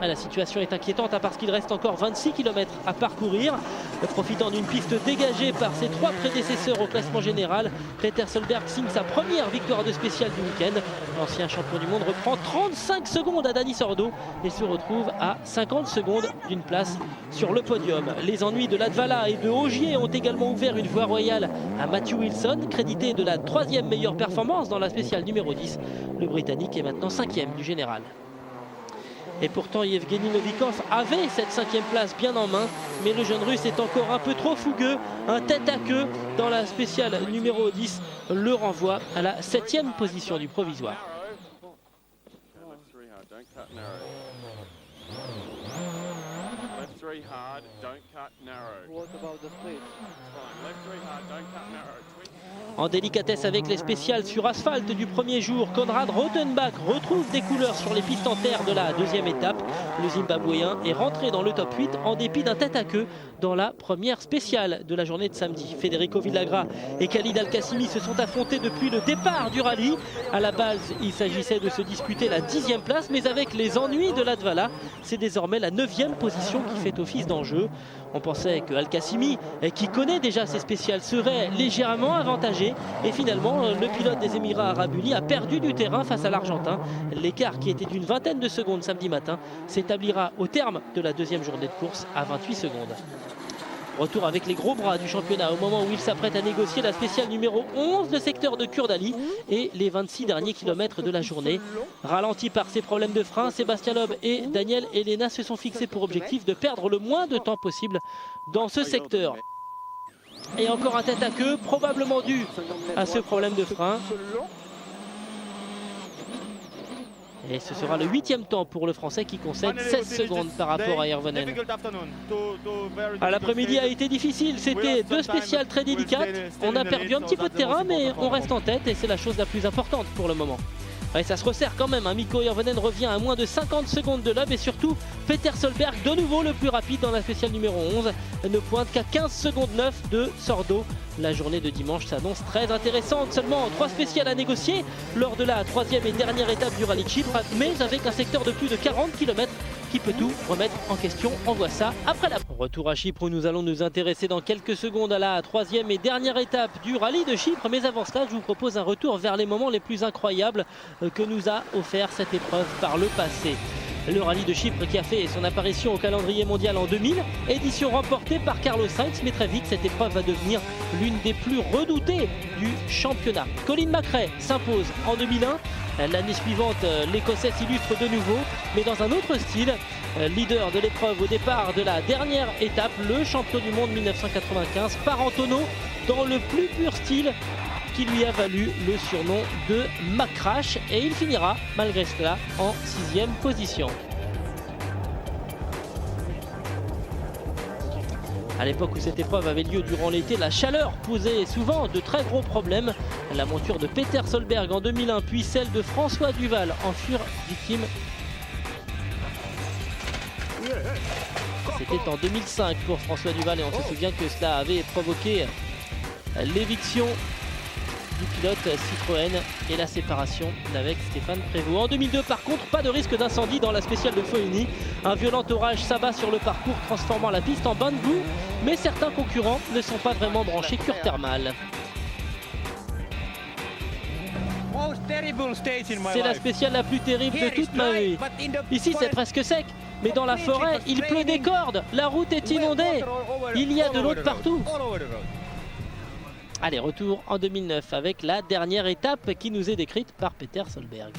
La situation est inquiétante parce qu'il reste encore 26 km à parcourir. Profitant d'une piste dégagée par ses 3 prédécesseurs au classement général, Peter Solberg signe sa première victoire de spéciale du week-end. L'ancien champion du monde reprend 35 secondes à Dani Sordo et se retrouve à 50 secondes d'une place sur le podium. Les ennuis de Latvala et de Ogier ont également ouvert une voie royale à Matthew Wilson, crédité de la 3e meilleure performance dans la spéciale numéro 10. Le Britannique est maintenant 5e du général. Et pourtant Yevgeny Novikov avait cette 5e place bien en main, mais le jeune russe est encore un peu trop fougueux. Un tête à queue dans la spéciale numéro 10 le renvoie à la 7e position du provisoire. En délicatesse avec les spéciales sur asphalte du premier jour, Konrad Rothenbach retrouve des couleurs sur les pistes en terre de la deuxième étape. Le Zimbabwéen est rentré dans le top 8 en dépit d'un tête-à-queue dans la première spéciale de la journée de samedi. Federico Villagra et Khalid Al-Qassimi se sont affrontés depuis le départ du rallye. À la base, il s'agissait de se disputer la 10e place, mais avec les ennuis de Latvala, c'est désormais la 9e position qui fait office d'enjeu. On pensait que Al-Qassimi, qui connaît déjà ses spéciales, serait légèrement avantagé. Et finalement, le pilote des Émirats Arabes Unis a perdu du terrain face à l'Argentin. L'écart, qui était d'une vingtaine de secondes samedi matin, s'établira au terme de la deuxième journée de course à 28 secondes. Retour avec les gros bras du championnat au moment où il s'apprête à négocier la spéciale numéro 11, le secteur de Kurdali, et les 26 derniers kilomètres de la journée. Ralenti par ses problèmes de frein, Sébastien Loeb et Daniel Elena se sont fixés pour objectif de perdre le moins de temps possible dans ce secteur. Et encore un tête-à-queue, probablement dû à ce problème de frein. Et ce sera le 8e temps pour le Français qui concède 16 secondes par rapport à Hirvonen. L'après-midi a été difficile, c'était deux spéciales très délicates. On a perdu un petit peu de terrain, mais on reste en tête et c'est la chose la plus importante pour le moment. Et ça se resserre quand même, hein. Mikko Hirvonen revient à moins de 50 secondes de Loeb et surtout Peter Solberg, de nouveau le plus rapide dans la spéciale numéro 11, ne pointe qu'à 15 secondes 9 de Sordo. La journée de dimanche s'annonce très intéressante, seulement 3 spéciales à négocier lors de la 3e et dernière étape du rallye de Chypre, mais avec un secteur de plus de 40 km qui peut tout remettre en question. On voit ça après la retour à Chypre où nous allons nous intéresser dans quelques secondes à la 3e et dernière étape du rallye de Chypre. Mais avant cela, je vous propose un retour vers les moments les plus incroyables que nous a offert cette épreuve par le passé. Le rallye de Chypre qui a fait son apparition au calendrier mondial en 2000, édition remportée par Carlos Sainz, mais très vite cette épreuve va devenir l'une des plus redoutées du championnat. Colin McRae s'impose en 2001, l'année suivante l'Écossais s'illustre de nouveau, mais dans un autre style. Leader de l'épreuve au départ de la dernière étape, le champion du monde 1995, Parantono, dans le plus pur style, qui lui a valu le surnom de Macrash, et il finira malgré cela en 6e position. À l'époque où cette épreuve avait lieu durant l'été, la chaleur posait souvent de très gros problèmes. La monture de Peter Solberg en 2001, puis celle de François Duval en furent victimes. C'était en 2005 pour François Duval et on se souvient que cela avait provoqué l'éviction du pilote Citroën et la séparation avec Stéphane Prévost. En 2002 par contre, pas de risque d'incendie dans la spéciale de Foligny. Un violent orage s'abat sur le parcours transformant la piste en bain de boue, mais certains concurrents ne sont pas vraiment branchés cure thermale. C'est la spéciale la plus terrible de toute ma vie. Ici c'est presque sec, mais dans la forêt il pleut des cordes, la route est inondée, il y a de l'eau de partout. Allez, retour en 2009 avec la dernière étape qui nous est décrite par Peter Solberg.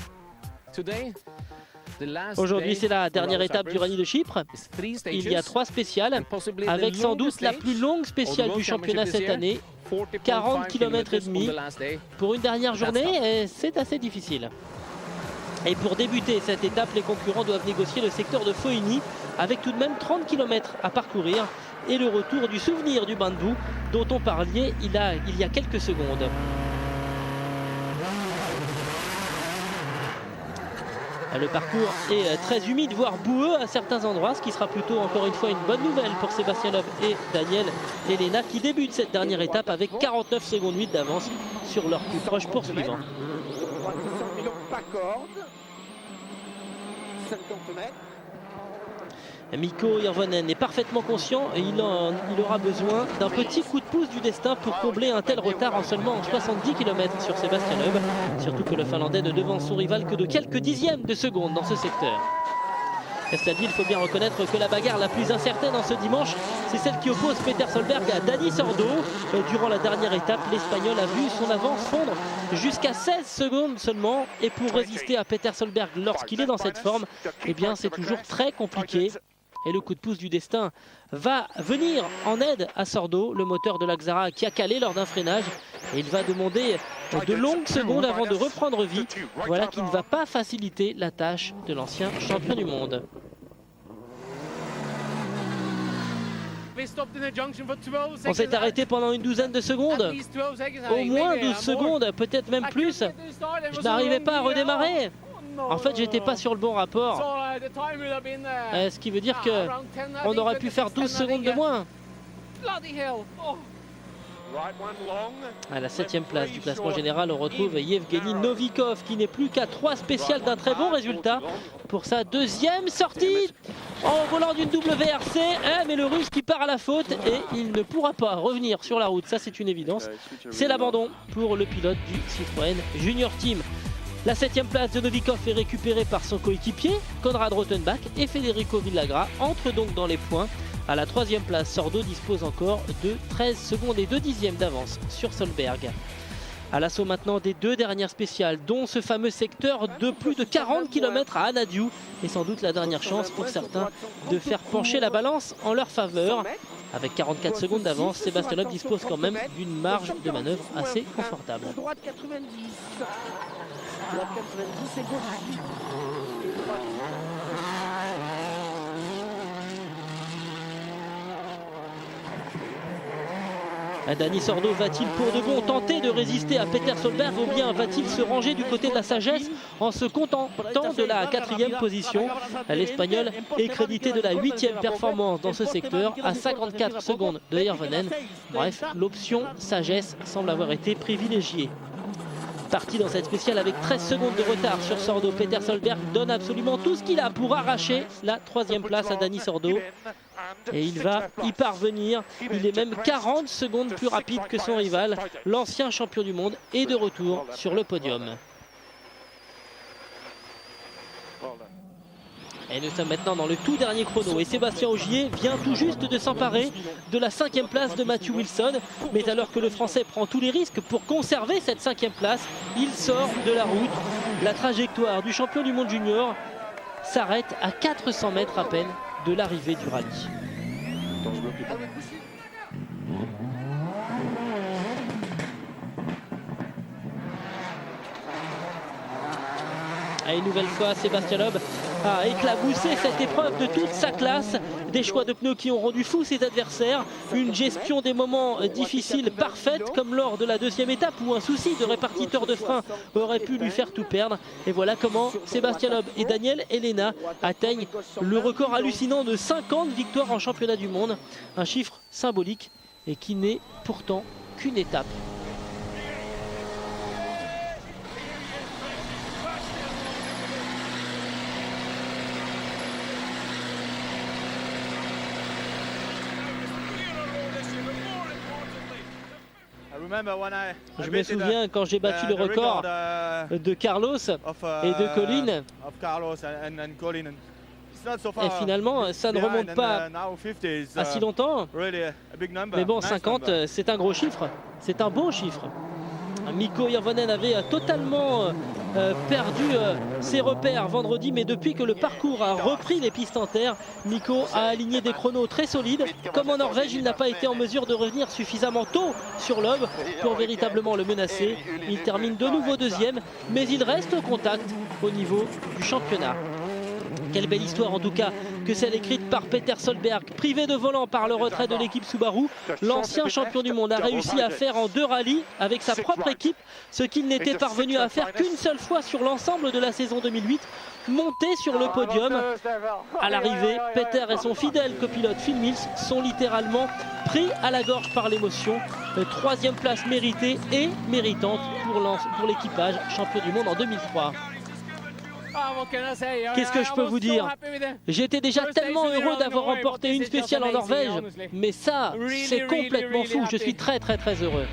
Aujourd'hui, c'est la dernière étape du rallye de Chypre. Il y a 3 spéciales, avec sans doute la plus longue spéciale du championnat cette année, 40 km et demi. Pour une dernière journée, c'est assez difficile. Et pour débuter cette étape, les concurrents doivent négocier le secteur de Foligny, avec tout de même 30 km à parcourir. Et le retour du souvenir du bain de boue dont on parlait il y a quelques secondes. Le parcours est très humide, voire boueux à certains endroits, ce qui sera plutôt encore une fois une bonne nouvelle pour Sébastien Loeb et Daniel Elena qui débutent cette dernière étape avec 49 secondes 8 d'avance sur leur plus proche poursuivant. 50 mètres. Mikko Hirvonen est parfaitement conscient et il aura besoin d'un petit coup de pouce du destin pour combler un tel retard en seulement 70 km sur Sébastien Loeb. Surtout que le Finlandais ne devance son rival que de quelques dixièmes de seconde dans ce secteur. Cela dit, il faut bien reconnaître que la bagarre la plus incertaine en ce dimanche, c'est celle qui oppose Peter Solberg à Dani Sordo. Durant la dernière étape, l'Espagnol a vu son avance fondre jusqu'à 16 secondes seulement. Et pour résister à Peter Solberg lorsqu'il est dans cette forme, eh bien c'est toujours très compliqué. Et le coup de pouce du destin va venir en aide à Sordo, le moteur de l'Axara qui a calé lors d'un freinage. Et il va demander de longues secondes avant de reprendre vie. Voilà qui ne va pas faciliter la tâche de l'ancien champion du monde. On s'est arrêté pendant une douzaine de secondes. Au moins 12 secondes, peut-être même plus. Je n'arrivais pas à redémarrer. En fait, j'étais pas sur le bon rapport. Ce qui veut dire qu'on aurait pu faire 12 secondes de moins. À la 7e place du classement général, on retrouve Yevgeny Novikov qui n'est plus qu'à 3 spéciales d'un très bon résultat pour sa deuxième sortie en volant d'une WRC. Mais le Russe qui part à la faute et il ne pourra pas revenir sur la route, ça c'est une évidence. C'est l'abandon pour le pilote du Citroën Junior Team. La 7e place de Novikov est récupérée par son coéquipier Konrad Rottenbach et Federico Villagra entrent donc dans les points. À la 3e place, Sordo dispose encore de 13 secondes et 2 dixièmes d'avance sur Solberg. À l'assaut maintenant des 2 dernières spéciales, dont ce fameux secteur de plus de 40 km à Anadiu, et sans doute la dernière chance pour certains de faire pencher la balance en leur faveur. Avec 44 secondes d'avance, Sébastien Loeb dispose quand même d'une marge de manœuvre assez confortable. Droite 90. Droite 90 et gauche. Dani Sordo va-t-il pour de bon tenter de résister à Peter Solberg ou bien va-t-il se ranger du côté de la sagesse en se contentant de la 4e position? L'Espagnol est crédité de la 8e performance dans ce secteur à 54 secondes de Hirvonen. Bref, l'option sagesse semble avoir été privilégiée. Parti dans cette spéciale avec 13 secondes de retard sur Sordo, Peter Solberg donne absolument tout ce qu'il a pour arracher la 3e place à Dani Sordo. Et il va y parvenir. Il est même 40 secondes plus rapide que son rival. L'ancien champion du monde est de retour sur le podium. Et nous sommes maintenant dans le tout dernier chrono et Sébastien Ogier vient tout juste de s'emparer de la 5e place de Matthew Wilson. Mais alors que le Français prend tous les risques pour conserver cette 5e place, il sort de la route. La trajectoire du champion du monde junior s'arrête à 400 mètres à peine de l'arrivée du rallye. Et une nouvelle fois, Sébastien Loeb a éclaboussé cette épreuve de toute sa classe. Des choix de pneus qui ont rendu fou ses adversaires. Une gestion des moments difficiles parfaite, comme lors de la 2e étape où un souci de répartiteur de frein aurait pu lui faire tout perdre. Et voilà comment Sébastien Loeb et Daniel Elena atteignent le record hallucinant de 50 victoires en championnat du monde. Un chiffre symbolique et qui n'est pourtant qu'une étape. Je me souviens quand j'ai battu le record de Carlos et de Colin. Et finalement, ça ne remonte pas à si longtemps. Mais bon, 50, c'est un gros chiffre. C'est un beau chiffre. Mikko Hirvonen avait totalement perdu ses repères vendredi, mais depuis que le parcours a repris les pistes en terre, Mikko a aligné des chronos très solides. Comme en Norvège, il n'a pas été en mesure de revenir suffisamment tôt sur Loeb pour véritablement le menacer. Il termine de nouveau 2e, mais il reste au contact au niveau du championnat. Quelle belle histoire en tout cas que celle écrite par Peter Solberg. Privé de volant par le retrait de l'équipe Subaru, l'ancien champion du monde a réussi à faire en 2 rallyes avec sa propre équipe ce qu'il n'était parvenu à faire qu'une seule fois sur l'ensemble de la saison 2008, monter sur le podium. À l'arrivée, Peter et son fidèle copilote Phil Mills sont littéralement pris à la gorge par l'émotion. 3e place méritée et méritante pour l'équipage champion du monde en 2003. Qu'est-ce que je peux vous dire? J'étais déjà tellement heureux d'avoir remporté une spéciale en Norvège, mais ça, c'est complètement fou. Je suis très heureux.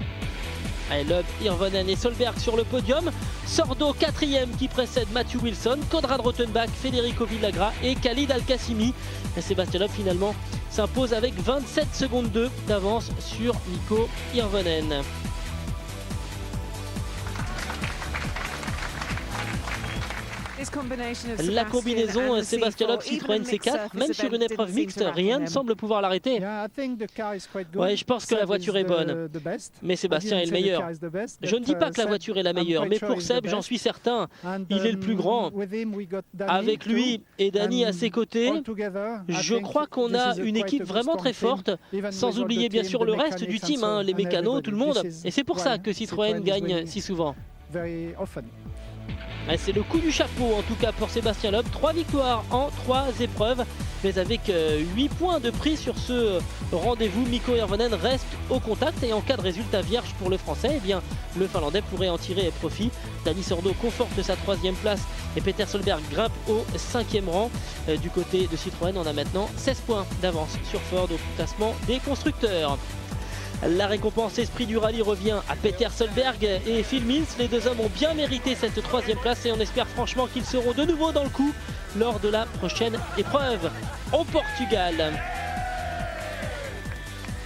Allez, Loeb, Hirvonen et Solberg sur le podium. Sordo 4e qui précède Matthew Wilson, Konrad Rottenbach, Federico Villagra et Khalid Al-Qassimi. Et Sébastien Loeb finalement s'impose avec 27 secondes 2 d'avance sur Mikko Hirvonen. La combinaison Sébastien Loeb Citroën C4, même sur une épreuve mixte, rien ne semble pouvoir l'arrêter. Ouais, je pense que la voiture est bonne, mais Sébastien est le meilleur. Je ne dis pas que la voiture est la meilleure, mais pour Seb, j'en suis certain, il est le plus grand. Avec lui et Danny à ses côtés, je crois qu'on a une équipe vraiment très forte, sans oublier bien sûr le reste du team, hein, les mécanos, tout le monde. Et c'est pour ça que Citroën gagne si souvent. C'est le coup du chapeau en tout cas pour Sébastien Loeb. 3 victoires en 3 épreuves, mais avec 8 points de prix sur ce rendez-vous. Mikko Hirvonen reste au contact et en cas de résultat vierge pour le français, eh bien, le finlandais pourrait en tirer profit. Dani Sordo conforte sa 3e place et Peter Solberg grimpe au 5e rang. Du côté de Citroën, on a maintenant 16 points d'avance sur Ford au classement des constructeurs. La récompense esprit du rallye revient à Peter Solberg et Phil Mills. Les deux hommes ont bien mérité cette 3e place et on espère franchement qu'ils seront de nouveau dans le coup lors de la prochaine épreuve au Portugal.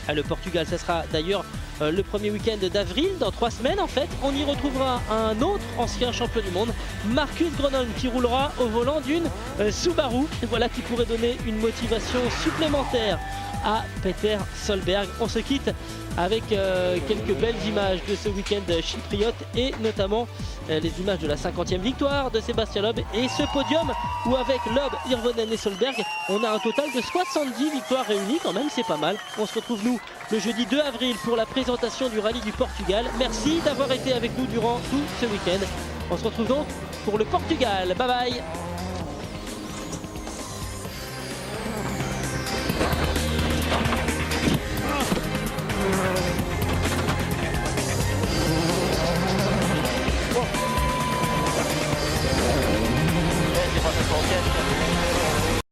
Le Portugal, ça sera d'ailleurs le premier week-end d'avril, dans 3 semaines en fait. On y retrouvera un autre ancien champion du monde, Marcus Grönholm, qui roulera au volant d'une Subaru. Voilà qui pourrait donner une motivation supplémentaire à Peter Solberg. On se quitte avec quelques belles images de ce week-end chypriote et notamment les images de la 50e victoire de Sébastien Loeb et ce podium où avec Loeb, Hirvonen et Solberg on a un total de 70 victoires réunies, quand même c'est pas mal. On se retrouve nous le jeudi 2 avril pour la présentation du rallye du Portugal. Merci d'avoir été avec nous durant tout ce week-end. On se retrouve donc pour le Portugal. Bye bye.